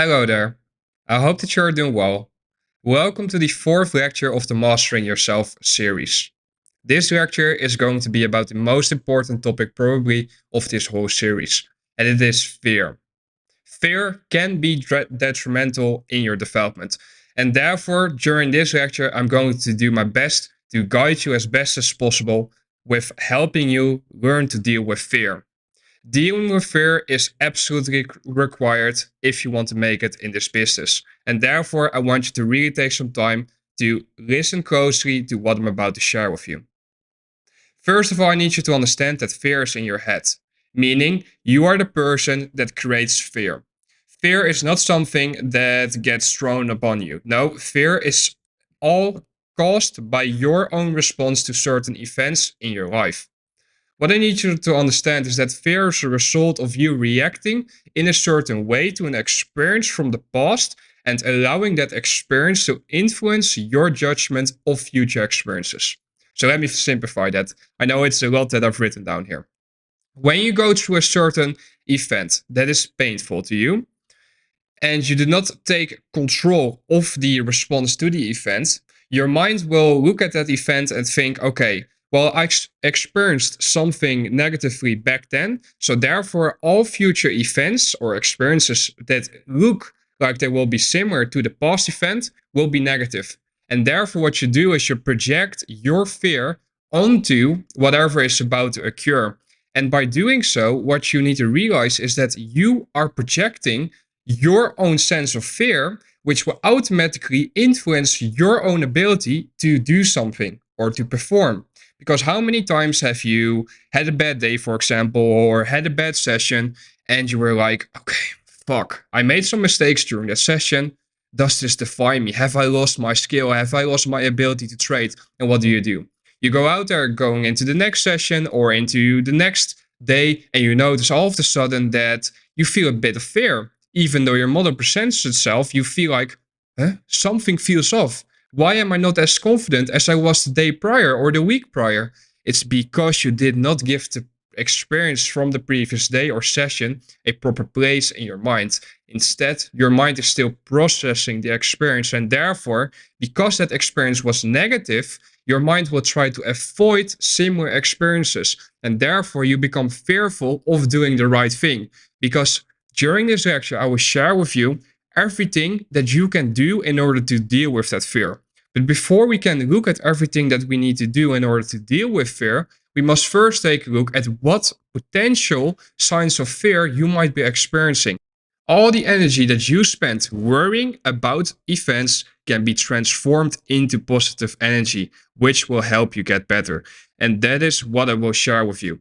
Hello there. I hope that you're doing well. Welcome to the fourth lecture of the Mastering Yourself series. This lecture is going to be about the most important topic, probably, of this whole series, and it is fear. Fear can be detrimental in your development, and therefore, during this lecture, I'm going to do my best to guide you as best as possible with helping you learn to deal with fear. Dealing with fear is absolutely required if you want to make it in this business. And therefore, I want you to really take some time to listen closely to what I'm about to share with you. First of all, I need you to understand that fear is in your head, meaning you are the person that creates fear. Fear is not something that gets thrown upon you. No, fear is all caused by your own response to certain events in your life. What I need you to understand is that fear is a result of you reacting in a certain way to an experience from the past and allowing that experience to influence your judgment of future experiences. So let me simplify that. I know it's a lot that I've written down here. When you go through a certain event that is painful to you, and you do not take control of the response to the event, your mind will look at that event and think, okay, well, I experienced something negatively back then. So therefore, all future events or experiences that look like they will be similar to the past event will be negative. And therefore, what you do is you project your fear onto whatever is about to occur. And by doing so, what you need to realize is that you are projecting your own sense of fear, which will automatically influence your own ability to do something or to perform. Because how many times have you had a bad day, for example, or had a bad session, and you were like, okay, fuck, I made some mistakes during that session. Does this define me? Have I lost my skill? Have I lost my ability to trade? And what do? You go out there going into the next session or into the next day, and you notice all of a sudden that you feel a bit of fear. Even though your model presents itself, you feel like, something feels off. Why am I not as confident as I was the day prior or the week prior? It's because you did not give the experience from the previous day or session a proper place in your mind. Instead, your mind is still processing the experience, and therefore, because that experience was negative, your mind will try to avoid similar experiences, and therefore you become fearful of doing the right thing. Because during this lecture, I will share with you everything that you can do in order to deal with that fear. But before we can look at everything that we need to do in order to deal with fear, we must first take a look at what potential signs of fear you might be experiencing. All the energy that you spend worrying about events can be transformed into positive energy, which will help you get better. And that is what I will share with you.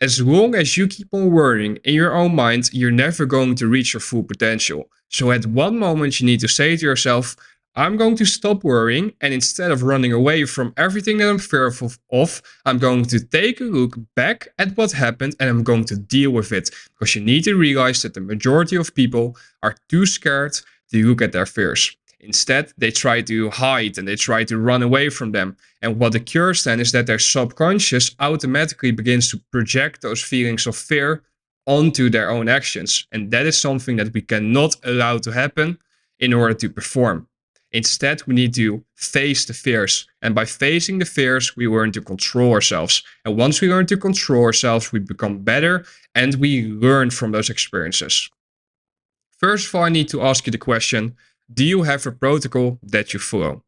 As long as you keep on worrying in your own mind, you're never going to reach your full potential. So at one moment, you need to say to yourself, I'm going to stop worrying, and instead of running away from everything that I'm fearful of, I'm going to take a look back at what happened and I'm going to deal with it. Because you need to realize that the majority of people are too scared to look at their fears. Instead, they try to hide and they try to run away from them. And what occurs then is that their subconscious automatically begins to project those feelings of fear onto their own actions. And that is something that we cannot allow to happen in order to perform. Instead, we need to face the fears. And by facing the fears, we learn to control ourselves. And once we learn to control ourselves, we become better and we learn from those experiences. First of all, I need to ask you the question, do you have a protocol that you follow?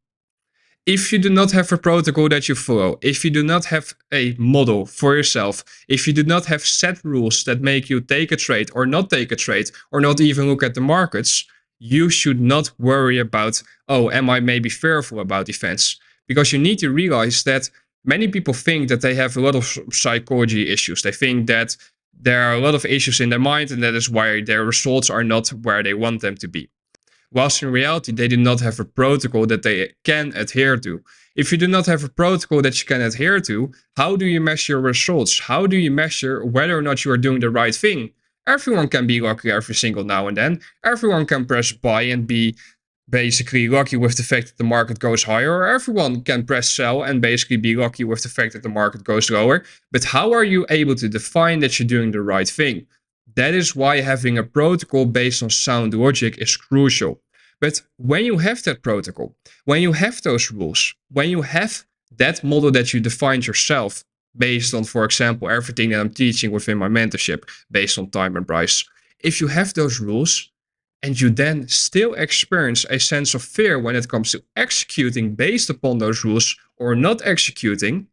If you do not have a protocol that you follow, if you do not have a model for yourself, if you do not have set rules that make you take a trade or not take a trade or not even look at the markets, you should not worry about, oh, am I maybe fearful about events? Because you need to realize that many people think that they have a lot of psychology issues. They think that there are a lot of issues in their mind and that is why their results are not where they want them to be. Whilst in reality, they do not have a protocol that they can adhere to. If you do not have a protocol that you can adhere to, how do you measure your results? How do you measure whether or not you are doing the right thing? Everyone can be lucky every single now and then. Everyone can press buy and be basically lucky with the fact that the market goes higher, or everyone can press sell and basically be lucky with the fact that the market goes lower. But how are you able to define that you're doing the right thing? That is why having a protocol based on sound logic is crucial. But when you have that protocol, when you have those rules, when you have that model that you defined yourself based on, for example, everything that I'm teaching within my mentorship based on time and price, if you have those rules and you then still experience a sense of fear when it comes to executing based upon those rules or not executing,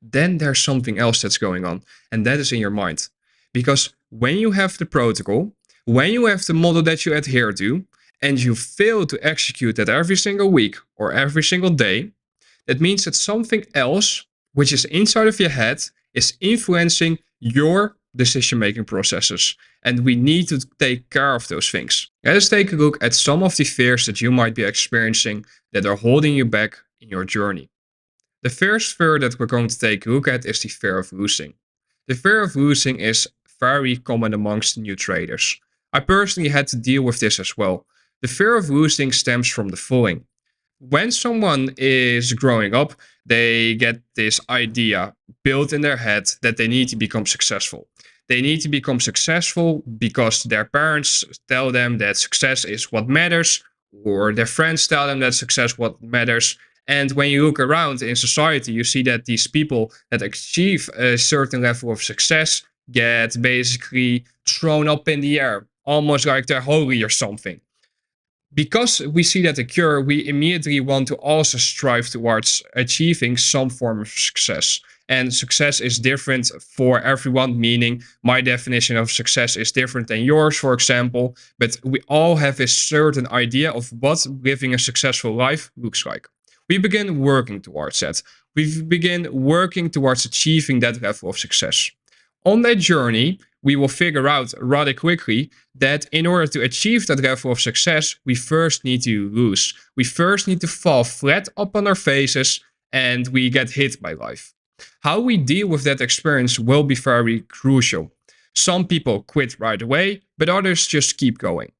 then there's something else that's going on, and that is in your mind. Because when you have the protocol, when you have the model that you adhere to, and you fail to execute that every single week or every single day, that means that something else, which is inside of your head, is influencing your decision making processes. And we need to take care of those things. Let us take a look at some of the fears that you might be experiencing that are holding you back in your journey. The first fear that we're going to take a look at is the fear of losing. The fear of losing is very common amongst new traders. I personally had to deal with this as well. The fear of losing stems from the following. When someone is growing up, they get this idea built in their head that they need to become successful. They need to become successful because their parents tell them that success is what matters, or their friends tell them that success is what matters. And when you look around in society, you see that these people that achieve a certain level of success get basically thrown up in the air, almost like they're holy or something. Because we see that occur, we immediately want to also strive towards achieving some form of success. And success is different for everyone, meaning my definition of success is different than yours, for example. But we all have a certain idea of what living a successful life looks like. We begin working towards that. We begin working towards achieving that level of success. On that journey, we will figure out rather quickly that in order to achieve that level of success, we first need to lose. We first need to fall flat up on our faces and we get hit by life. How we deal with that experience will be very crucial. Some people quit right away, but others just keep going.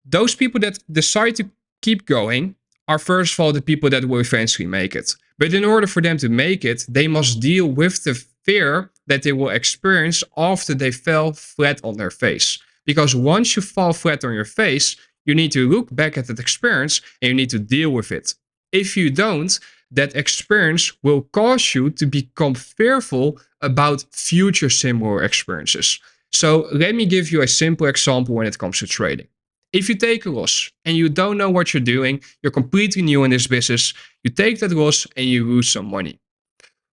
Those people that decide to keep going are first of all the people that will eventually make it. But in order for them to make it, they must deal with the fear that they will experience after they fell flat on their face. Because once you fall flat on your face, you need to look back at that experience and you need to deal with it. If you don't, that experience will cause you to become fearful about future similar experiences. So let me give you a simple example when it comes to trading. If you take a loss and you don't know what you're doing, you're completely new in this business, you take that loss and you lose some money.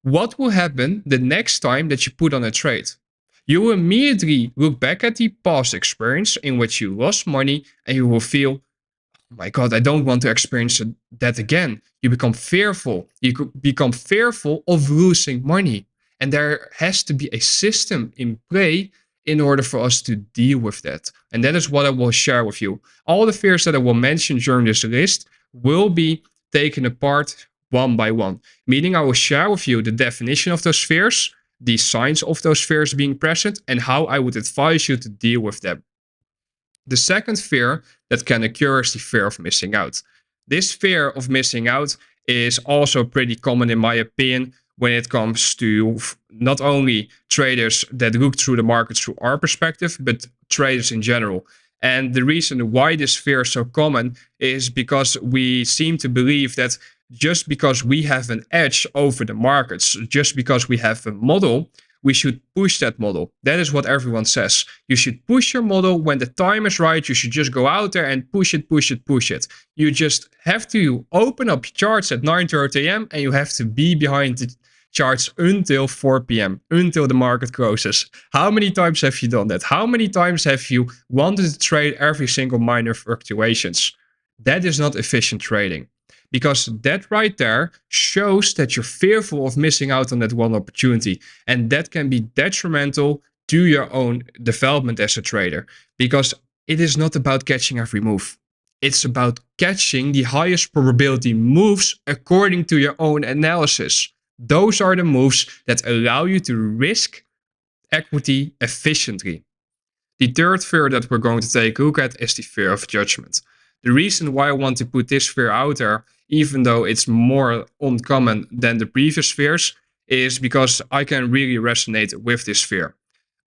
What will happen the next time that you put on a trade? You will immediately look back at the past experience in which you lost money and you will feel, oh my God, I don't want to experience that again. You become fearful. You could become fearful of losing money. And there has to be a system in play in order for us to deal with that. And that is what I will share with you. All the fears that I will mention during this list will be taken apart one by one, meaning I will share with you the definition of those fears, the signs of those fears being present, and how I would advise you to deal with them. The second fear that can occur is the fear of missing out. This fear of missing out is also pretty common, in my opinion, when it comes to not only traders that look through the markets through our perspective, but traders in general. And the reason why this fear is so common is because we seem to believe that just because we have an edge over the markets, just because we have a model, we should push that model. That is what everyone says. You should push your model when the time is right. You should just go out there and push it, push it, push it. You just have to open up charts at 9:30 a.m. and you have to be behind the charts until 4 p.m., until the market closes. How many times have you done that? How many times have you wanted to trade every single minor fluctuations? That is not efficient trading. Because that right there shows that you're fearful of missing out on that one opportunity. And that can be detrimental to your own development as a trader. Because it is not about catching every move. It's about catching the highest probability moves according to your own analysis. Those are the moves that allow you to risk equity efficiently. The third fear that we're going to take a look at is the fear of judgment. The reason why I want to put this fear out there, even though it's more uncommon than the previous fears, is because I can really resonate with this fear.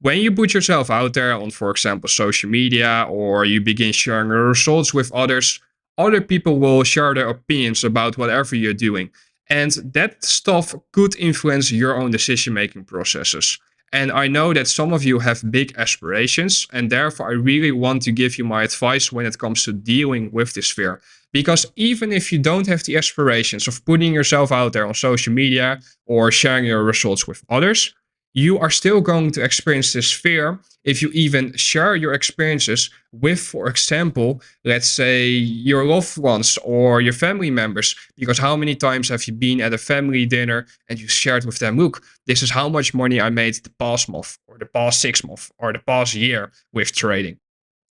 When you put yourself out there on, for example, social media, or you begin sharing your results with others, other people will share their opinions about whatever you're doing. And that stuff could influence your own decision making processes. And I know that some of you have big aspirations, and therefore I really want to give you my advice when it comes to dealing with this fear. Because even if you don't have the aspirations of putting yourself out there on social media or sharing your results with others, you are still going to experience this fear if you even share your experiences with, for example, let's say your loved ones or your family members. Because how many times have you been at a family dinner and you shared with them, look, this is how much money I made the past month or the past 6 months or the past year with trading?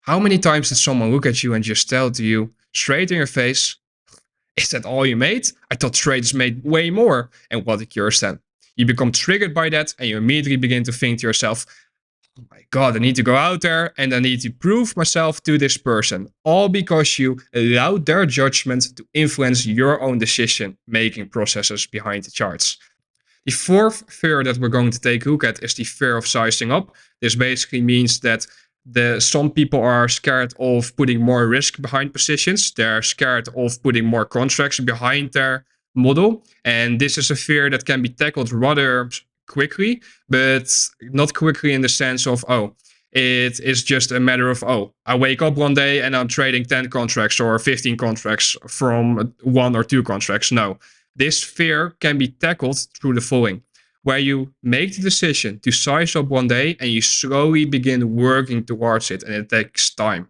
How many times did someone look at you and just tell to you straight in your face, is that all you made? I thought traders made way more. And what did yours then? You become triggered by that and you immediately begin to think to yourself, oh my God, I need to go out there and I need to prove myself to this person. All because you allowed their judgment to influence your own decision making processes behind the charts. The fourth fear that we're going to take a look at is the fear of sizing up. This basically means that some people are scared of putting more risk behind positions. They're scared of putting more contracts behind their model. And this is a fear that can be tackled rather quickly, but not quickly in the sense of, oh, it is just a matter of, oh, I wake up one day and I'm trading 10 contracts or 15 contracts from one or two contracts. No, this fear can be tackled through the following, where you make the decision to size up one day and you slowly begin working towards it, and it takes time.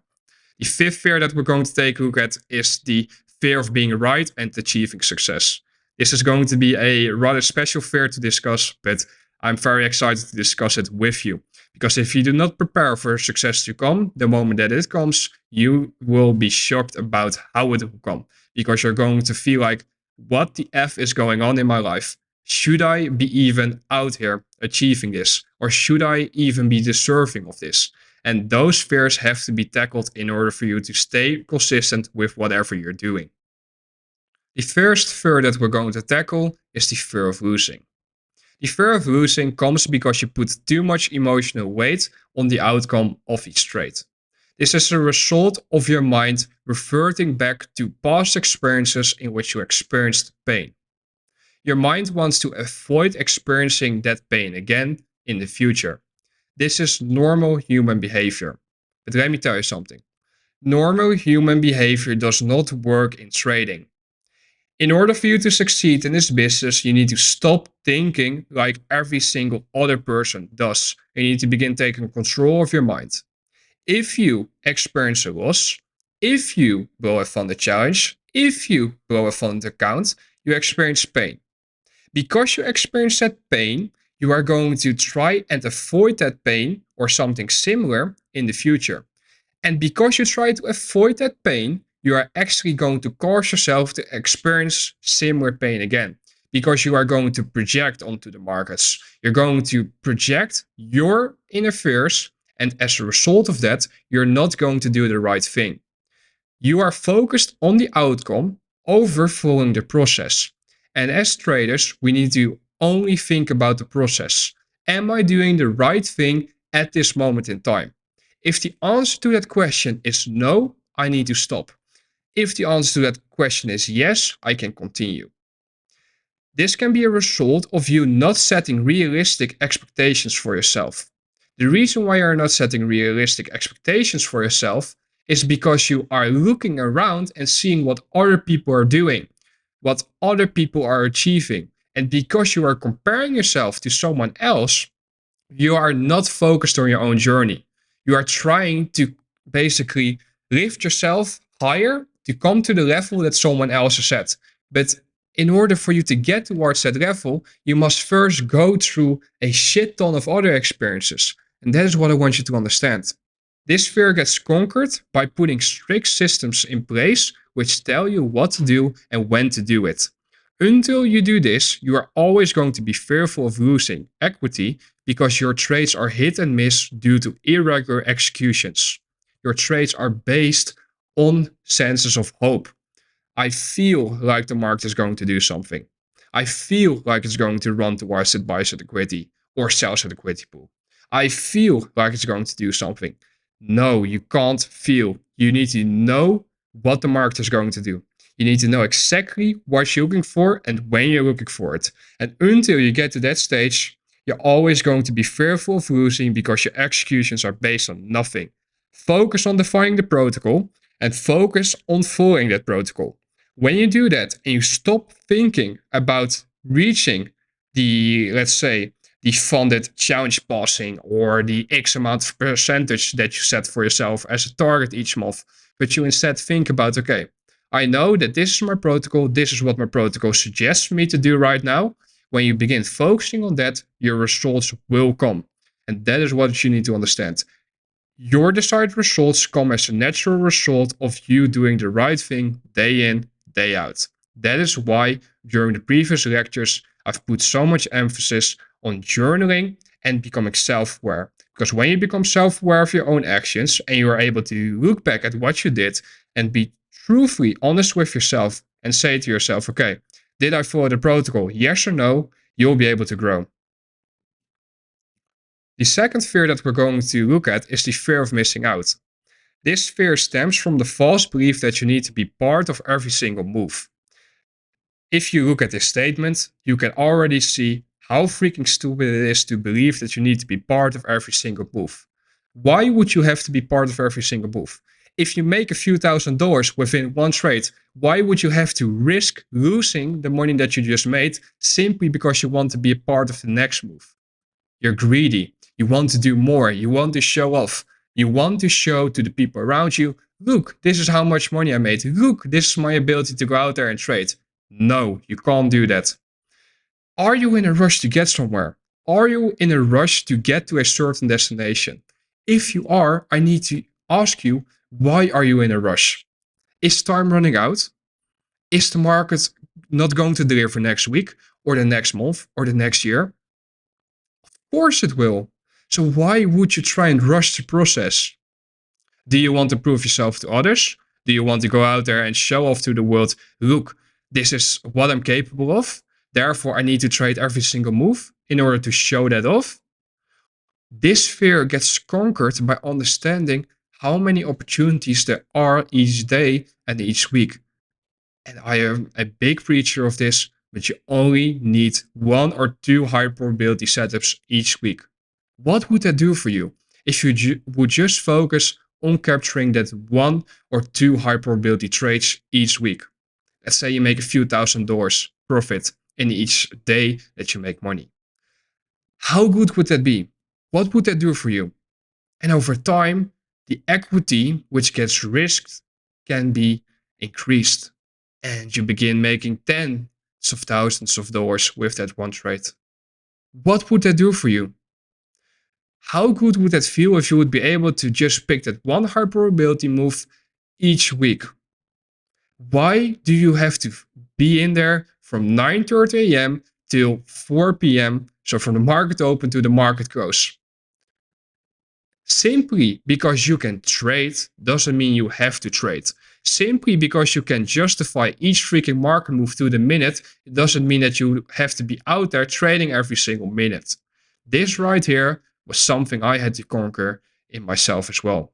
The fifth fear that we're going to take a look at is the fear of being right and achieving success. This is going to be a rather special fear to discuss, but I'm very excited to discuss it with you. Because if you do not prepare for success to come, the moment that it comes, you will be shocked about how it will come. Because you're going to feel like, what the F is going on in my life? Should I be even out here achieving this? Or should I even be deserving of this? And those fears have to be tackled in order for you to stay consistent with whatever you're doing. The first fear that we're going to tackle is the fear of losing. The fear of losing comes because you put too much emotional weight on the outcome of each trade. This is a result of your mind reverting back to past experiences in which you experienced pain. Your mind wants to avoid experiencing that pain again in the future. This is normal human behavior. But let me tell you something. Normal human behavior does not work in trading. In order for you to succeed in this business, you need to stop thinking like every single other person does. You need to begin taking control of your mind. If you experience a loss, if you blow a funded challenge, if you blow a funded account, you experience pain. Because you experience that pain, you are going to try and avoid that pain or something similar in the future. And because you try to avoid that pain, you are actually going to cause yourself to experience similar pain again. Because you are going to project onto the markets. You're going to project your inner fears. And as a result of that, you're not going to do the right thing. You are focused on the outcome over following the process. And as traders, we need to only think about the process. Am I doing the right thing at this moment in time? If the answer to that question is no, I need to stop. If the answer to that question is yes, I can continue. This can be a result of you not setting realistic expectations for yourself. The reason why you're not setting realistic expectations for yourself is because you are looking around and seeing what other people are doing, what other people are achieving. And because you are comparing yourself to someone else, you are not focused on your own journey. You are trying to basically lift yourself higher to come to the level that someone else is at. But in order for you to get towards that level, you must first go through a shit ton of other experiences. And that is what I want you to understand. This fear gets conquered by putting strict systems in place which tell you what to do and when to do it. Until you do this, you are always going to be fearful of losing equity because your trades are hit and miss due to irregular executions. Your trades are based on senses of hope. I feel like the market is going to do something. I feel like it's going to run towards that buy side equity or sell side equity pool. I feel like it's going to do something. No, you can't feel. You need to know what the market is going to do. You need to know exactly what you're looking for and when you're looking for it. And until you get to that stage, you're always going to be fearful of losing because your executions are based on nothing. Focus on defining the protocol and focus on following that protocol. When you do that and you stop thinking about reaching the, let's say, the funded challenge passing or the X amount of percentage that you set for yourself as a target each month, but you instead think about, okay, I know that this is my protocol, this is what my protocol suggests me to do right now. When you begin focusing on that, your results will come. And that is what you need to understand. Your desired results come as a natural result of you doing the right thing day in, day out. That is why during the previous lectures, I've put so much emphasis on journaling and becoming self-aware. Because when you become self-aware of your own actions and you are able to look back at what you did and be truthfully honest with yourself and say to yourself, okay, did I follow the protocol? Yes or no? You'll be able to grow. The second fear that we're going to look at is the fear of missing out. This fear stems from the false belief that you need to be part of every single move. If you look at this statement, you can already see how freaking stupid it is to believe that you need to be part of every single move. Why would you have to be part of every single move? If you make a few $1,000s within one trade, why would you have to risk losing the money that you just made simply because you want to be a part of the next move? You're greedy. You want to do more. You want to show off. You want to show to the people around you, look, this is how much money I made. Look, this is my ability to go out there and trade. No, you can't do that. Are you in a rush to get somewhere? Are you in a rush to get to a certain destination? If you are, I need to ask you, why are you in a rush? Is time running out? Is the market not going to deliver next week or the next month or the next year? Of course it will. So why would you try and rush the process? Do you want to prove yourself to others? Do you want to go out there and show off to the world, look, this is what I'm capable of, therefore I need to trade every single move in order to show that off? This fear gets conquered by understanding how many opportunities there are each day and each week. And I am a big preacher of this, but you only need 1 or 2 high probability setups each week. What would that do for you if you would just focus on capturing that 1 or 2 high probability trades each week? Let's say you make a few $1,000s profit in each day that you make money. How good would that be? What would that do for you? And over time, the equity which gets risked can be increased. And you begin making tens of thousands of dollars with that one trade. What would that do for you? How good would that feel if you would be able to just pick that one high probability move each week? Why do you have to be in there from 9:30 a.m. till 4 p.m., so from the market open to the market close? Simply because you can trade doesn't mean you have to trade. Simply because you can justify each freaking market move to the minute, it doesn't mean that you have to be out there trading every single minute. This right here was something I had to conquer in myself as well.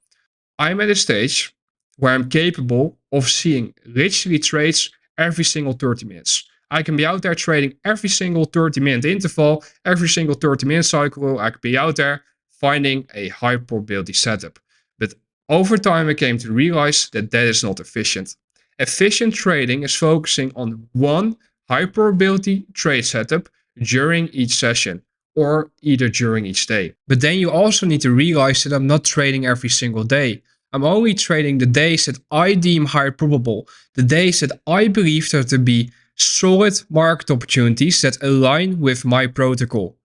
I'm at a stage where I'm capable of seeing literally trades every single 30 minutes. I can be out there trading every single 30-minute interval, every single 30-minute cycle. I could be out there finding a high probability setup. But over time, I came to realize that that is not efficient. Efficient trading is focusing on one high probability trade setup during each session or either during each day. But then you also need to realize that I'm not trading every single day. I'm only trading the days that I deem high probable, the days that I believe there to be solid market opportunities that align with my protocol.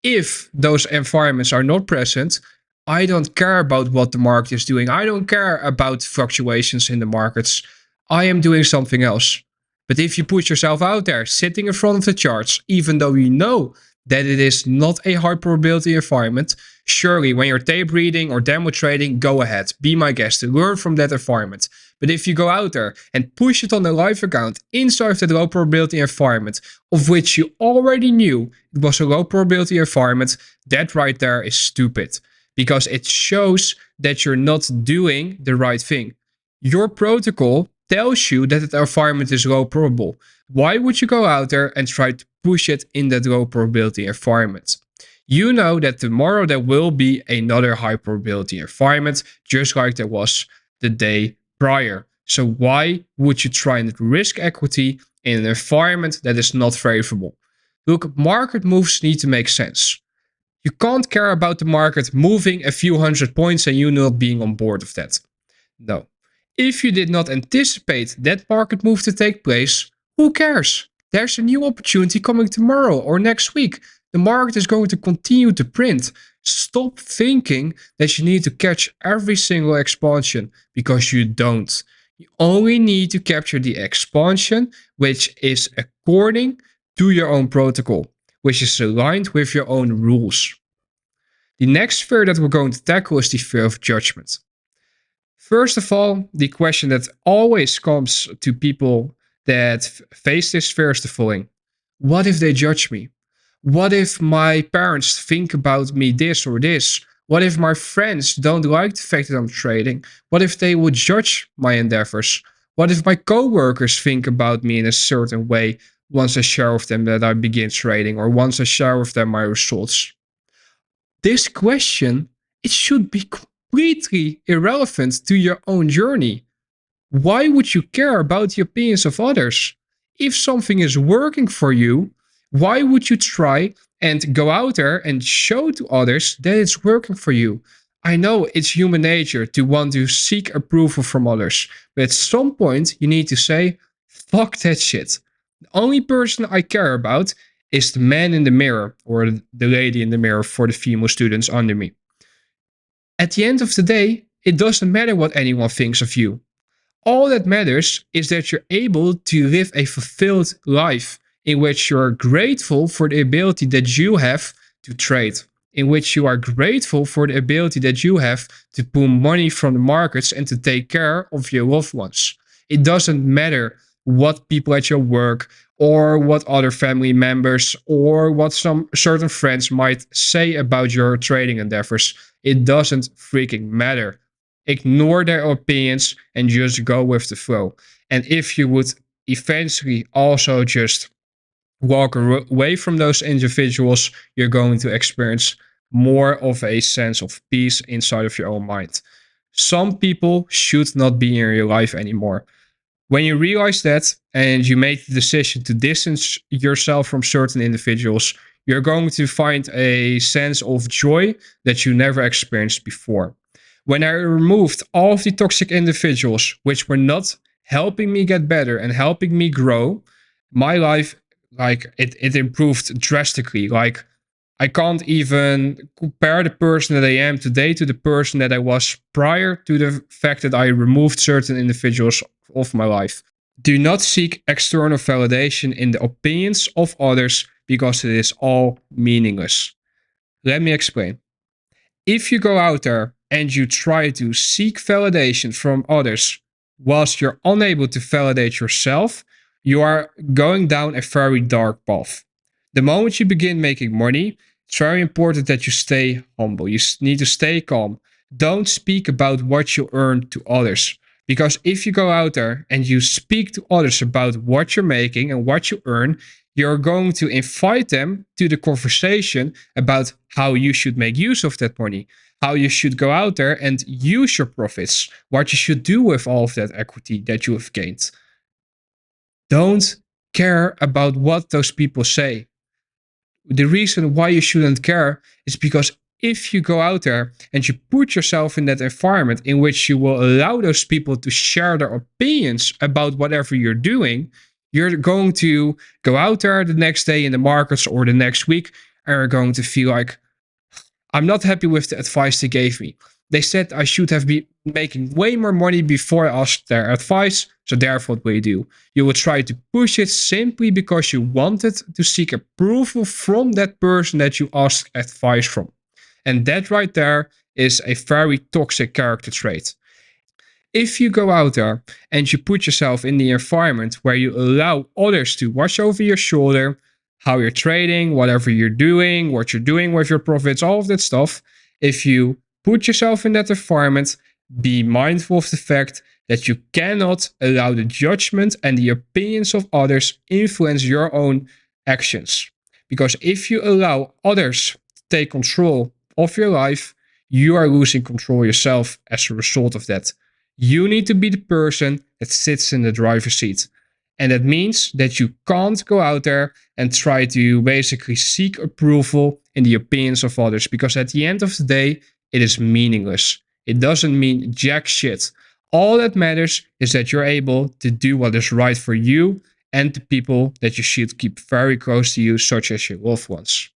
If those environments are not present, I don't care about what the market is doing. I don't care about fluctuations in the markets. I am doing something else. But if you put yourself out there, sitting in front of the charts, even though you know that it is not a high probability environment, surely when you're tape reading or demo trading, go ahead, be my guest, to learn from that environment. But if you go out there and push it on a live account inside that low probability environment, of which you already knew it was a low probability environment, that right there is stupid, because it shows that you're not doing the right thing. Your protocol tells you that the environment is low probable. Why would you go out there and try to push it in that low probability environment? You know that tomorrow there will be another high probability environment, just like there was the day prior. So why would you try and risk equity in an environment that is not favorable? Look, market moves need to make sense. You can't care about the market moving a few hundred points and you not being on board with that. No. If you did not anticipate that market move to take place, who cares? There's a new opportunity coming tomorrow or next week. The market is going to continue to print. Stop thinking that you need to catch every single expansion, because you don't. You only need to capture the expansion which is according to your own protocol, which is aligned with your own rules. The next fear that we're going to tackle is the fear of judgment. First of all, the question that always comes to people that face this fear is the following: what if they judge me? What if my parents think about me this or this? What if my friends don't like the fact that I'm trading? What if they would judge my endeavors? What if my coworkers think about me in a certain way once I share with them that I begin trading, or once I share with them my results? This question, it should be completely irrelevant to your own journey. Why would you care about the opinions of others? If something is working for you, why would you try and go out there and show to others that it's working for you? I know it's human nature to want to seek approval from others, but at some point you need to say, fuck that shit. The only person I care about is the man in the mirror, or the lady in the mirror for the female students under me. At the end of the day, it doesn't matter what anyone thinks of you. All that matters is that you're able to live a fulfilled life in which you're grateful for the ability that you have to trade, in which you are grateful for the ability that you have to pull money from the markets and to take care of your loved ones. It doesn't matter what people at your work or what other family members or what some certain friends might say about your trading endeavors. It doesn't freaking matter. Ignore their opinions and just go with the flow. And if you would eventually also just walk away from those individuals, you're going to experience more of a sense of peace inside of your own mind. Some people should not be in your life anymore. When you realize that and you make the decision to distance yourself from certain individuals, you're going to find a sense of joy that you never experienced before. When I removed all of the toxic individuals which were not helping me get better and helping me grow, my life, like it improved drastically. Like, I can't even compare the person that I am today to the person that I was prior to the fact that I removed certain individuals of my life. Do not seek external validation in the opinions of others, because it is all meaningless. Let me explain. If you go out there and you try to seek validation from others whilst you're unable to validate yourself, you are going down a very dark path. The moment you begin making money, it's very important that you stay humble. You need to stay calm. Don't speak about what you earn to others. Because if you go out there and you speak to others about what you're making and what you earn, you're going to invite them to the conversation about how you should make use of that money, how you should go out there and use your profits, what you should do with all of that equity that you have gained. Don't care about what those people say. The reason why you shouldn't care is because if you go out there and you put yourself in that environment in which you will allow those people to share their opinions about whatever you're doing, you're going to go out there the next day in the markets or the next week and you're going to feel like, I'm not happy with the advice they gave me. They said I should have been making way more money before I asked their advice, so therefore what will you do? You will try to push it simply because you wanted to seek approval from that person that you asked advice from. And that right there is a very toxic character trait. If you go out there and you put yourself in the environment where you allow others to watch over your shoulder, how you're trading, whatever you're doing, what you're doing with your profits, all of that stuff, if you put yourself in that environment, be mindful of the fact that you cannot allow the judgment and the opinions of others influence your own actions. Because if you allow others to take control of your life, you are losing control yourself as a result of that. You need to be the person that sits in the driver's seat. And that means that you can't go out there and try to basically seek approval in the opinions of others, because at the end of the day, it is meaningless. It doesn't mean jack shit. All that matters is that you're able to do what is right for you and the people that you should keep very close to you, such as your loved ones.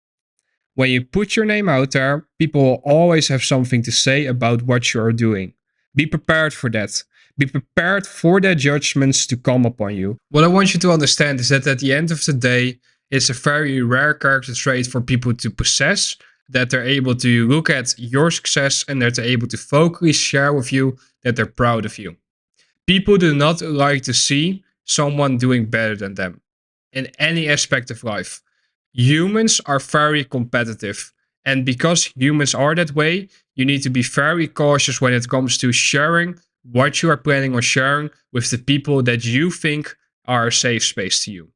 When you put your name out there, people will always have something to say about what you are doing. Be prepared for that. Be prepared for their judgments to come upon you. What I want you to understand is that at the end of the day, it's a very rare character trait for people to possess, that they're able to look at your success and that they're able to vocally share with you that they're proud of you. People do not like to see someone doing better than them in any aspect of life. Humans are very competitive. And because humans are that way, you need to be very cautious when it comes to sharing what you are planning on sharing with the people that you think are a safe space to you.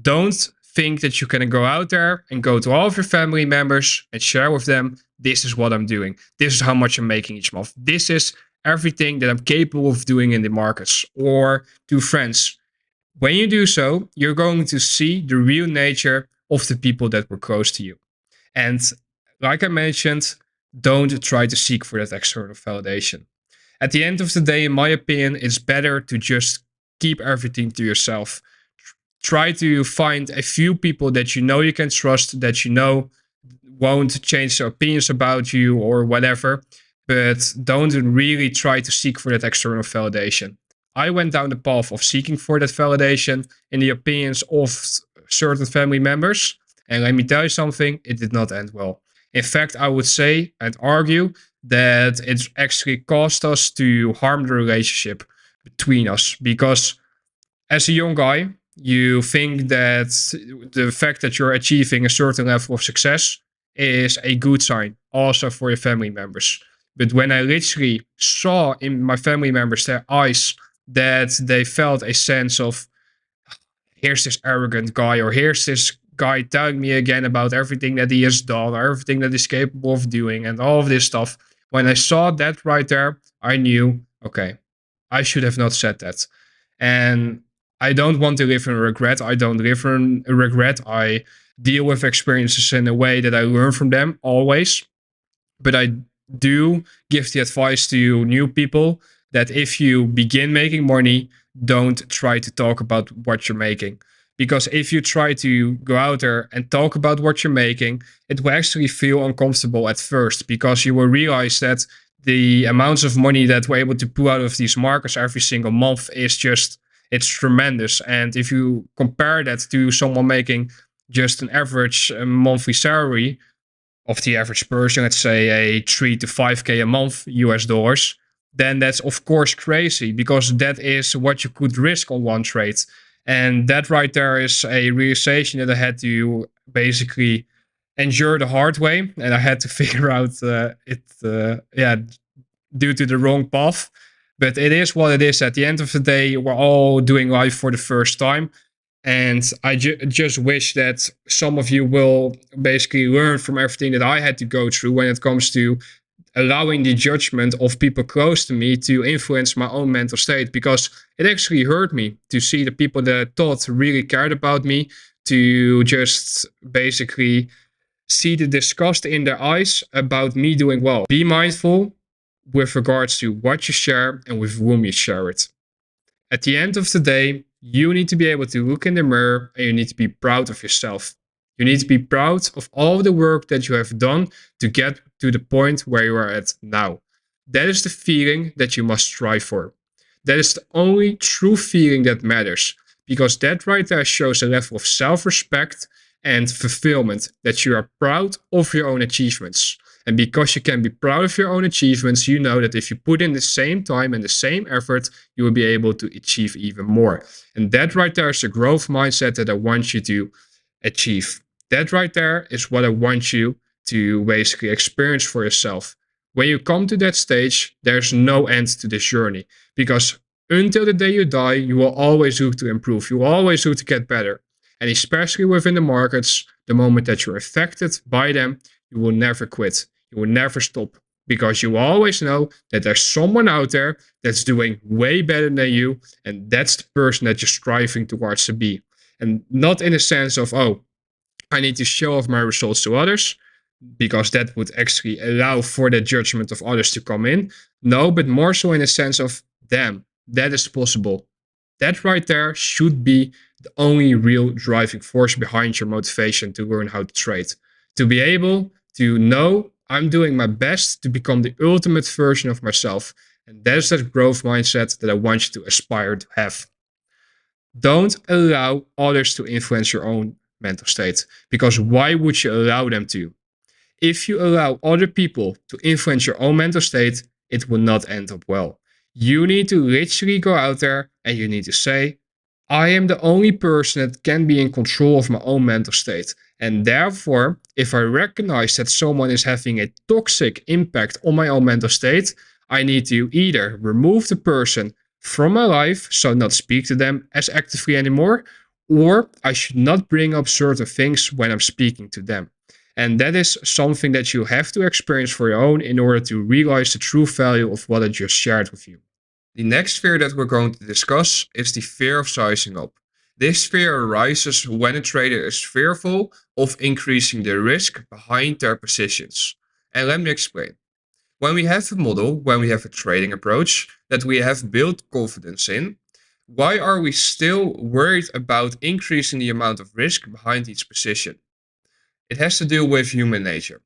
Don't think that you can go out there and go to all of your family members and share with them, this is what I'm doing. This is how much I'm making each month. This is everything that I'm capable of doing in the markets, or to friends. When you do so, you're going to see the real nature of the people that were close to you. And like I mentioned, don't try to seek for that external validation. At the end of the day, in my opinion, it's better to just keep everything to yourself. Try to find a few people that you know you can trust, that you know won't change their opinions about you or whatever, but don't really try to seek for that external validation. I went down the path of seeking for that validation in the opinions of certain family members. And let me tell you something, it did not end well. In fact, I would say and argue that it actually caused us to harm the relationship between us. Because as a young guy, you think that the fact that you're achieving a certain level of success is a good sign, also for your family members. But when I literally saw in my family members their eyes that they felt a sense of, here's this arrogant guy, or here's this guy telling me again about everything that he has done, or everything that he's capable of doing, and all of this stuff. When I saw that right there, I knew, okay, I should have not said that. And I don't want to live in regret. I don't live in regret. I deal with experiences in a way that I learn from them always. But I do give the advice to new people that if you begin making money, don't try to talk about what you're making. Because if you try to go out there and talk about what you're making, it will actually feel uncomfortable at first, because you will realize that the amounts of money that we're able to pull out of these markets every single month is just, it's tremendous. And if you compare that to someone making just an average monthly salary of the average person, let's say a 3 to 5K a month US dollars, then that's of course crazy, because that is what you could risk on one trade. And that right there is a realization that I had to basically endure the hard way, and I had to figure out due to the wrong path. But it is what it is. At the end of the day, we're all doing life for the first time. And I just wish that some of you will basically learn from everything that I had to go through when it comes to allowing the judgment of people close to me to influence my own mental state, because it actually hurt me to see the people that I thought really cared about me to just basically see the disgust in their eyes about me doing well. Be mindful with regards to what you share and with whom you share it. At the end of the day, you need to be able to look in the mirror and you need to be proud of yourself. You need to be proud of all the work that you have done to get to the point where you are at now. That is the feeling that you must strive for. That is the only true feeling that matters, because that right there shows a level of self respect and fulfillment, that you are proud of your own achievements. And because you can be proud of your own achievements, you know that if you put in the same time and the same effort, you will be able to achieve even more. And that right there is the growth mindset that I want you to achieve. That right there is what I want you to basically experience for yourself. When you come to that stage, there's no end to this journey, because until the day you die, you will always look to improve. You will always look to get better. And especially within the markets, the moment that you're affected by them, you will never quit. You will never stop, because you always know that there's someone out there that's doing way better than you. And that's the person that you're striving towards to be. And not in a sense of, oh, I need to show off my results to others, because that would actually allow for the judgment of others to come in. No, but more so in a sense of, damn, that is possible. That right there should be the only real driving force behind your motivation to learn how to trade. To be able to know I'm doing my best to become the ultimate version of myself. And that is that growth mindset that I want you to aspire to have. Don't allow others to influence your own mental state, because why would you allow them to? If you allow other people to influence your own mental state, it will not end up well. You need to literally go out there and you need to say, I am the only person that can be in control of my own mental state. And therefore, if I recognize that someone is having a toxic impact on my own mental state, I need to either remove the person from my life, so not speak to them as actively anymore, or I should not bring up certain things when I'm speaking to them. And that is something that you have to experience for your own in order to realize the true value of what I just shared with you. The next fear that we're going to discuss is the fear of sizing up. This fear arises when a trader is fearful of increasing the risk behind their positions. And let me explain. When we have a model, when we have a trading approach that we have built confidence in, why are we still worried about increasing the amount of risk behind each position? It has to do with human nature.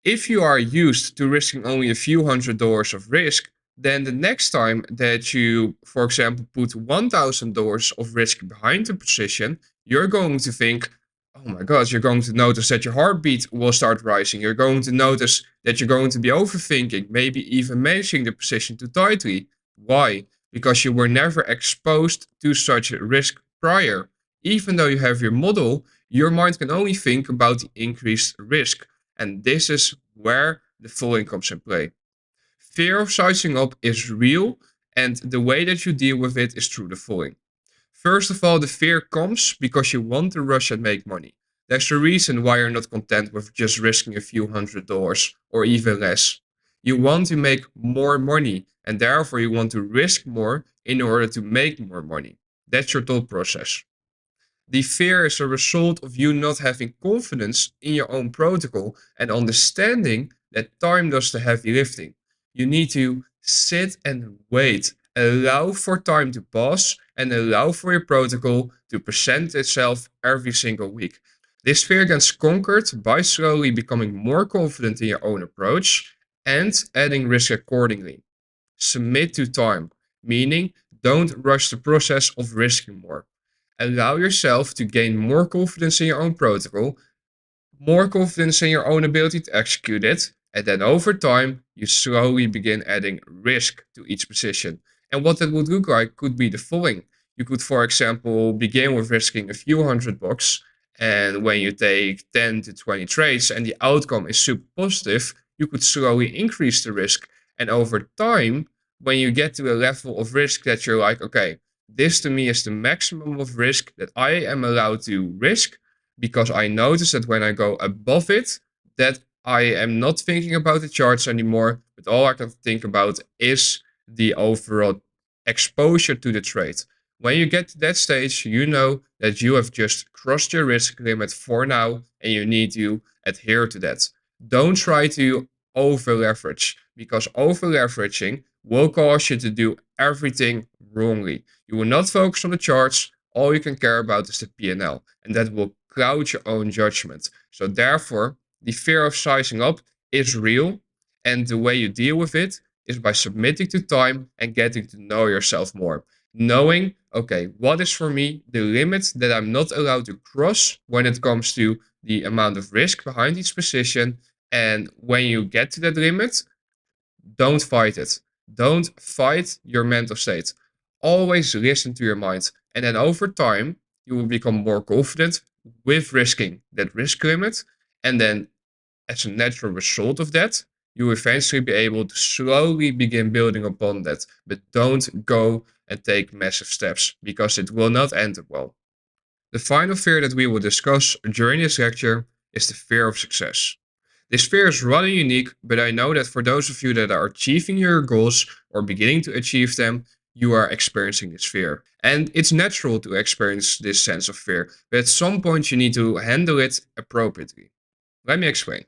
If you are used to risking only a few $100 of risk, then the next time that you, for example, put $1,000 of risk behind the position, you're going to think, oh my God, you're going to notice that your heartbeat will start rising. You're going to notice that you're going to be overthinking, maybe even managing the position too tightly. Why? Because you were never exposed to such a risk prior. Even though you have your model, your mind can only think about the increased risk. And this is where the following comes in play. Fear of sizing up is real, and the way that you deal with it is through the following. First of all, the fear comes because you want to rush and make money. There's a reason why you're not content with just risking a few $100 or even less. You want to make more money, and therefore you want to risk more in order to make more money. That's your thought process. The fear is a result of you not having confidence in your own protocol and understanding that time does the heavy lifting. You need to sit and wait, allow for time to pass, and allow for your protocol to present itself every single week. This fear gets conquered by slowly becoming more confident in your own approach and adding risk accordingly. Submit to time, meaning don't rush the process of risking more. Allow yourself to gain more confidence in your own protocol, more confidence in your own ability to execute it, and then over time, you slowly begin adding risk to each position. And what that would look like could be the following. You could, for example, begin with risking a few $100, and when you take 10 to 20 trades and the outcome is super positive, you could slowly increase the risk. And over time, when you get to a level of risk that you're like, okay, this to me is the maximum of risk that I am allowed to risk, because I notice that when I go above it, that I am not thinking about the charts anymore, but all I can think about is the overall exposure to the trade. When you get to that stage, you know that you have just crossed your risk limit for now, and you need to adhere to that. Don't try to over leverage, because over leveraging will cause you to do everything wrongly. You will not focus on the charts. All you can care about is the P&L, and that will cloud your own judgment. So therefore, the fear of sizing up is real, and the way you deal with it is by submitting to time and getting to know yourself more. Knowing, okay, what is for me the limit that I'm not allowed to cross when it comes to the amount of risk behind each position. And when you get to that limit, don't fight it. Don't fight your mental state. Always listen to your mind. And then over time, you will become more confident with risking that risk limit. And then, as a natural result of that, you will eventually be able to slowly begin building upon that. But don't go and take massive steps because it will not end well. The final fear that we will discuss during this lecture is the fear of success. This fear is rather unique, but I know that for those of you that are achieving your goals or beginning to achieve them, you are experiencing this fear. And it's natural to experience this sense of fear, but at some point you need to handle it appropriately. Let me explain.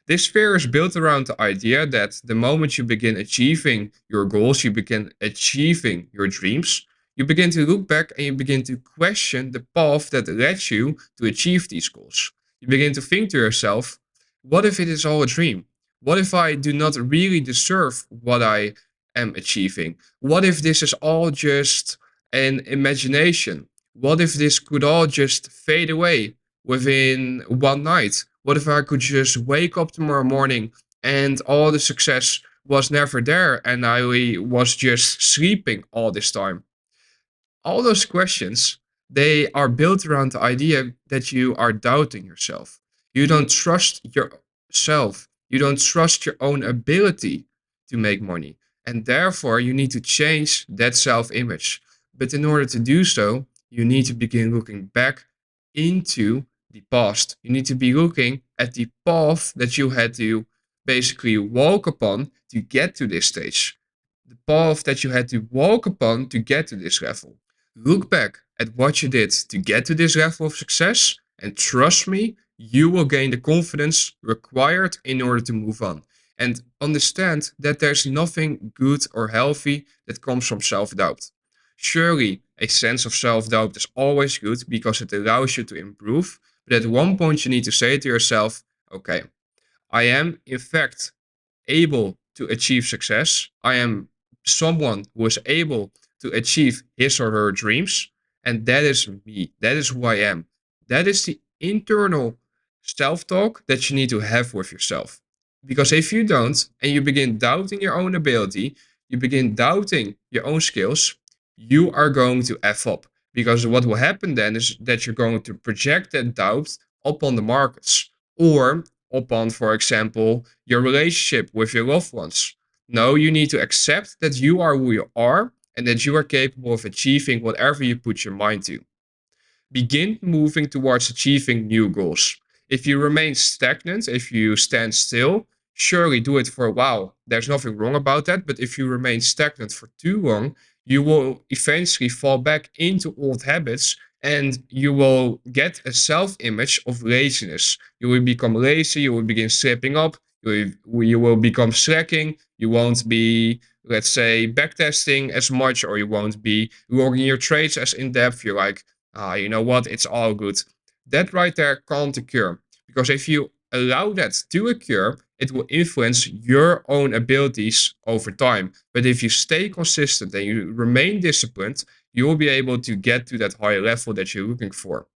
This fear is built around the idea that the moment you begin achieving your goals, you begin achieving your dreams, you begin to look back and you begin to question the path that led you to achieve these goals. You begin to think to yourself, what if it is all a dream? What if I do not really deserve what I am achieving? What if this is all just an imagination? What if this could all just fade away within one night? What if I could just wake up tomorrow morning and all the success was never there and I was just sleeping all this time? All those questions, they are built around the idea that you are doubting yourself. You don't trust yourself. You don't trust your own ability to make money. And therefore, you need to change that self image. But in order to do so, you need to begin looking back into the past. You need to be looking at the path that you had to basically walk upon to get to this stage. The path that you had to walk upon to get to this level. Look back at what you did to get to this level of success, and trust me, you will gain the confidence required in order to move on. And understand that there's nothing good or healthy that comes from self doubt. Surely, a sense of self doubt is always good because it allows you to improve, but at one point you need to say to yourself, okay, I am in fact able to achieve success. I am someone who is able to achieve his or her dreams. And that is me. That is who I am. That is the internal self talk that you need to have with yourself. Because if you don't, and you begin doubting your own ability, you begin doubting your own skills, you are going to F up. Because what will happen then is that you're going to project that doubt upon the markets or upon, for example, your relationship with your loved ones. No, you need to accept that you are who you are and that you are capable of achieving whatever you put your mind to. Begin moving towards achieving new goals. If you remain stagnant, if you stand still, surely do it for a while. There's nothing wrong about that. But if you remain stagnant for too long, you will eventually fall back into old habits and you will get a self image of laziness. You will become lazy, you will begin slipping up, you will become slacking, you won't be, let's say, backtesting as much, or you won't be logging your trades as in depth. You're like, you know what, it's all good. That right there can't occur. Because if you allow that to occur, it will influence your own abilities over time. But if you stay consistent and you remain disciplined, you will be able to get to that higher level that you're looking for.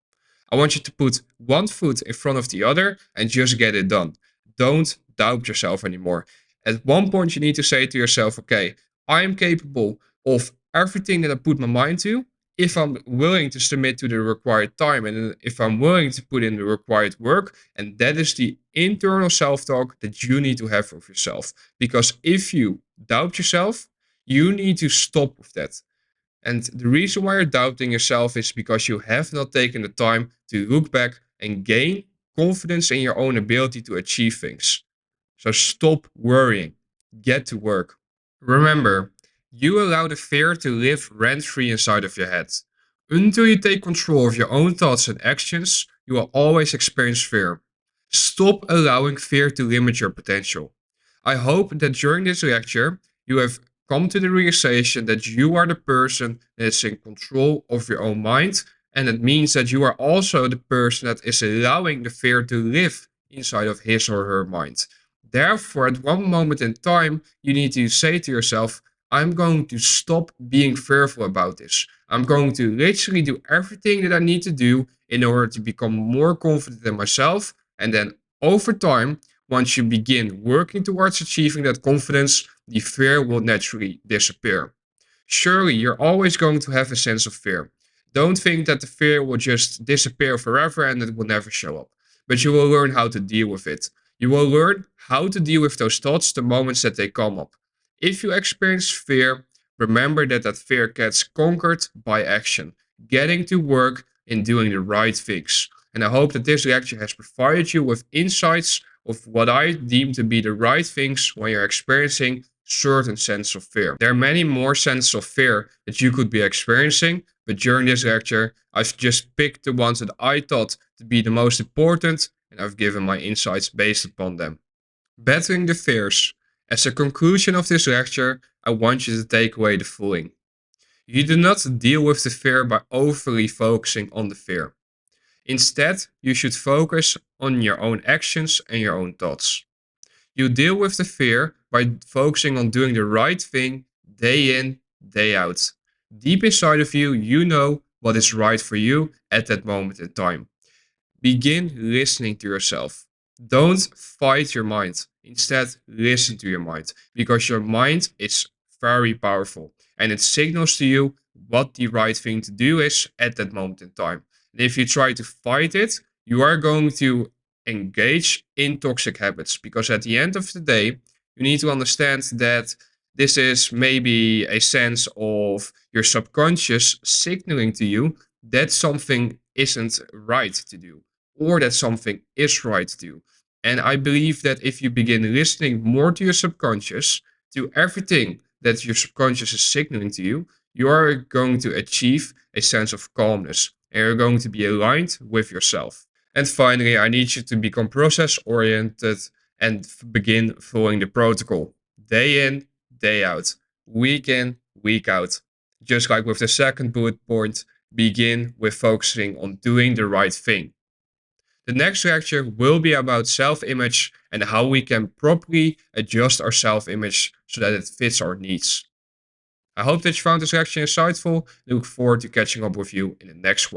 I want you to put one foot in front of the other and just get it done. Don't doubt yourself anymore. At one point, you need to say to yourself, okay, I am capable of everything that I put my mind to if I'm willing to submit to the required time and if I'm willing to put in the required work. And that is the internal self talk that you need to have with yourself. Because if you doubt yourself, you need to stop with that. And the reason why you're doubting yourself is because you have not taken the time to look back and gain confidence in your own ability to achieve things. So stop worrying. Get to work. Remember, you allow the fear to live rent free inside of your head. Until you take control of your own thoughts and actions, you will always experience fear. Stop allowing fear to limit your potential. I hope that during this lecture, you have come to the realization that you are the person that is in control of your own mind. And it means that you are also the person that is allowing the fear to live inside of his or her mind. Therefore, at one moment in time, you need to say to yourself, I'm going to stop being fearful about this. I'm going to literally do everything that I need to do in order to become more confident in myself. And then over time, once you begin working towards achieving that confidence, the fear will naturally disappear. Surely, you're always going to have a sense of fear. Don't think that the fear will just disappear forever and it will never show up. But you will learn how to deal with it. You will learn how to deal with those thoughts the moments that they come up. If you experience fear, remember that that fear gets conquered by action, getting to work and doing the right things. And I hope that this lecture has provided you with insights of what I deem to be the right things when you're experiencing certain sense of fear. There are many more senses of fear that you could be experiencing, but during this lecture, I've just picked the ones that I thought to be the most important, and I've given my insights based upon them. Battling the fears. As a conclusion of this lecture, I want you to take away the following. You do not deal with the fear by overly focusing on the fear. Instead, you should focus on your own actions and your own thoughts. You deal with the fear by focusing on doing the right thing day in, day out. Deep inside of you, you know what is right for you at that moment in time. Begin listening to yourself. Don't fight your mind. Instead, listen to your mind because your mind is very powerful and it signals to you what the right thing to do is at that moment in time. And if you try to fight it, you are going to engage in toxic habits because at the end of the day, you need to understand that this is maybe a sense of your subconscious signaling to you that something isn't right to do or that something is right to do. And I believe that if you begin listening more to your subconscious, to everything that your subconscious is signaling to you, you are going to achieve a sense of calmness and you're going to be aligned with yourself. And finally, I need you to become process oriented and begin following the protocol day in, day out, week in, week out. Just like with the second bullet point, begin with focusing on doing the right thing. The next lecture will be about self-image and how we can properly adjust our self-image so that it fits our needs. I hope that you found this lecture insightful. I look forward to catching up with you in the next one.